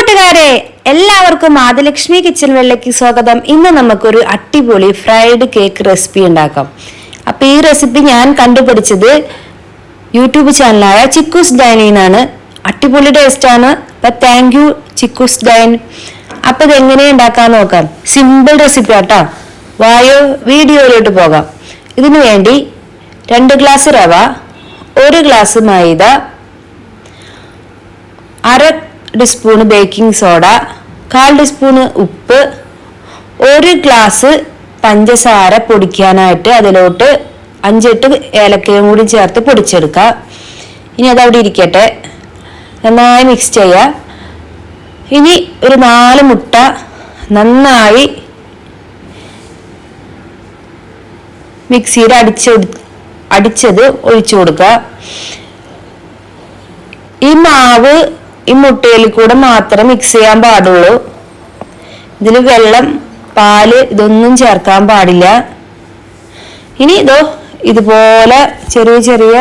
കൂട്ടുകാരെ, എല്ലാവർക്കും ആദിലക്ഷ്മി കിച്ചൺ വെള്ളയ്ക്ക് സ്വാഗതം. ഇന്ന് നമുക്കൊരു അടിപൊളി ഫ്രൈഡ് കേക്ക് റെസിപ്പി ഉണ്ടാക്കാം. അപ്പൊ ഈ റെസിപ്പി ഞാൻ കണ്ടുപിടിച്ചത് യൂട്യൂബ് ചാനലായ ചിക്കൂസ് ഡൈനിൽ നിന്നാണ്. അടിപൊളി ടേസ്റ്റ് ആണ്. അപ്പൊ താങ്ക് യു ചിക്കൂസ് ഡൈൻ. അപ്പൊ ഇത് എങ്ങനെ ഉണ്ടാക്കാൻ നോക്കാം. സിമ്പിൾ റെസിപ്പി ആട്ടോ. വായോ വീഡിയോയിലോട്ട് പോകാം. ഇതിനു വേണ്ടി 2 ഗ്ലാസ് റവ, 1 ഗ്ലാസ് മൈദ, 1/2 ടീസ്പൂണ് ബേക്കിംഗ് സോഡ, 1/4 ടീസ്പൂണ് ഉപ്പ്, 1 ഗ്ലാസ് പഞ്ചസാര പൊടിക്കാനായിട്ട് അതിലോട്ട് 5-8 ഏലക്കയും കൂടി ചേർത്ത് പൊടിച്ചെടുക്കുക. ഇനി അതവിടെ ഇരിക്കട്ടെ, നന്നായി മിക്സ് ചെയ്യുക. ഇനി ഒരു 4 മുട്ട നന്നായി മിക്സിയിൽ അടിച്ചത് ഒഴിച്ചു കൊടുക്കുക. ഈ മാവ് ഈ മുട്ടയിൽ കൂടെ മാത്രം മിക്സ് ചെയ്യാൻ പാടുള്ളൂ. ഇതിൽ വെള്ളം, പാല് ഇതൊന്നും ചേർക്കാൻ പാടില്ല. ഇനി ഇതുപോലെ ചെറിയ ചെറിയ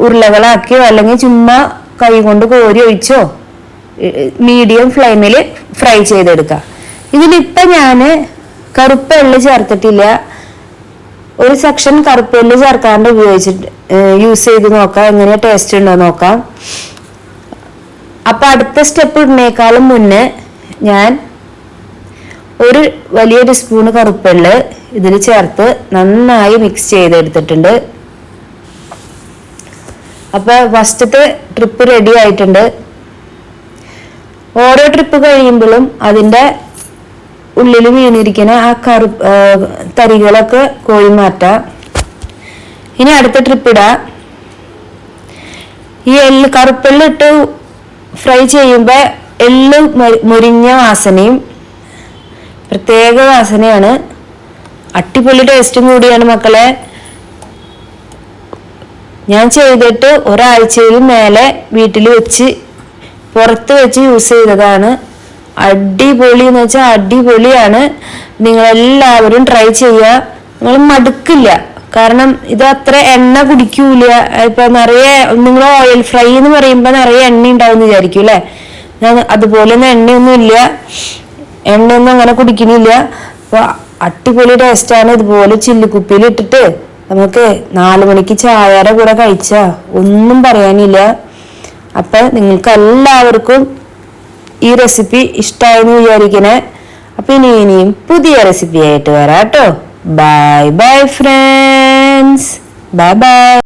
ഉരുളകളാക്കിയോ അല്ലെങ്കിൽ ചുമ്മാ കൈ കൊണ്ട് കോരി ഒഴിച്ചോ മീഡിയം ഫ്ലെയിമിൽ ഫ്രൈ ചെയ്തെടുക്കാം. ഇതിലിപ്പം ഞാൻ കറുപ്പ് എള്ള് ചേർത്തിട്ടില്ല. ഒരു സെക്ഷൻ കറുപ്പ് എള്ള് ചേർക്കാണ്ട് യൂസ് ചെയ്ത് നോക്കാം, എങ്ങനെയാ ടേസ്റ്റ് ഉണ്ടോ നോക്കാം. അപ്പൊ അടുത്ത സ്റ്റെപ്പ് ഇടുന്നേക്കാളും മുന്നേ ഞാൻ ഒരു വലിയ ടീസ്പൂണ് കറുപ്പെള്ള് ഇതിൽ ചേർത്ത് നന്നായി മിക്സ് ചെയ്തെടുത്തിട്ടുണ്ട്. അപ്പൊ ഫസ്റ്റത്തെ ട്രിപ്പ് റെഡി ആയിട്ടുണ്ട്. ഓരോ ട്രിപ്പ് കഴിയുമ്പോഴും അതിന്റെ ഉള്ളിൽ വീണിരിക്കുന്ന ആ തരികളൊക്കെ കോഴി മാറ്റാം. ഇനി അടുത്ത ട്രിപ്പ് ഇടാം. ഈ കറുപ്പെള്ള് ഇട്ട് ഫ്രൈ ചെയ്യുമ്പോ എള്ള് മുരിഞ്ഞ വാസനയും പ്രത്യേക വാസനയാണ്. അടിപൊളി ടേസ്റ്റും കൂടിയാണ് മക്കളെ. ഞാൻ ചെയ്തിട്ട് ഒരാഴ്ചയിൽ മേലെ വീട്ടിൽ വെച്ച് പുറത്ത് വെച്ച് യൂസ് ചെയ്തതാണ്. അടിപൊളി എന്ന് വെച്ചാൽ അടിപൊളിയാണ്. നിങ്ങളെല്ലാവരും ട്രൈ ചെയ്യുക. നിങ്ങൾ മടുക്കില്ല. കാരണം ഇത് അത്ര എണ്ണ കുടിക്കൂല. ഇപ്പൊ നിറയെ നിങ്ങൾ ഓയിൽ ഫ്രൈ എന്ന് പറയുമ്പോ നിറയെ എണ്ണ ഉണ്ടാവും വിചാരിക്കും അല്ലെ. അതുപോലെ ഒന്നും എണ്ണയൊന്നും ഇല്ല, എണ്ണയൊന്നും അങ്ങനെ കുടിക്കണില്ല. അപ്പൊ അടിപൊളി ടേസ്റ്റാണ്. ഇതുപോലെ ചില്ലിക്കുപ്പിയിൽ ഇട്ടിട്ട് നമുക്ക് 4 മണിക്ക് ചായയുടെ കൂടെ കഴിച്ചാ ഒന്നും പറയാനില്ല. അപ്പൊ നിങ്ങൾക്ക് എല്ലാവർക്കും ഈ റെസിപ്പി ഇഷ്ടമായെന്ന് വിചാരിക്കണേ. അപ്പൊ ഇനിയും പുതിയ റെസിപ്പി ആയിട്ട് വരാം കേട്ടോ. Bye bye friends. Bye bye.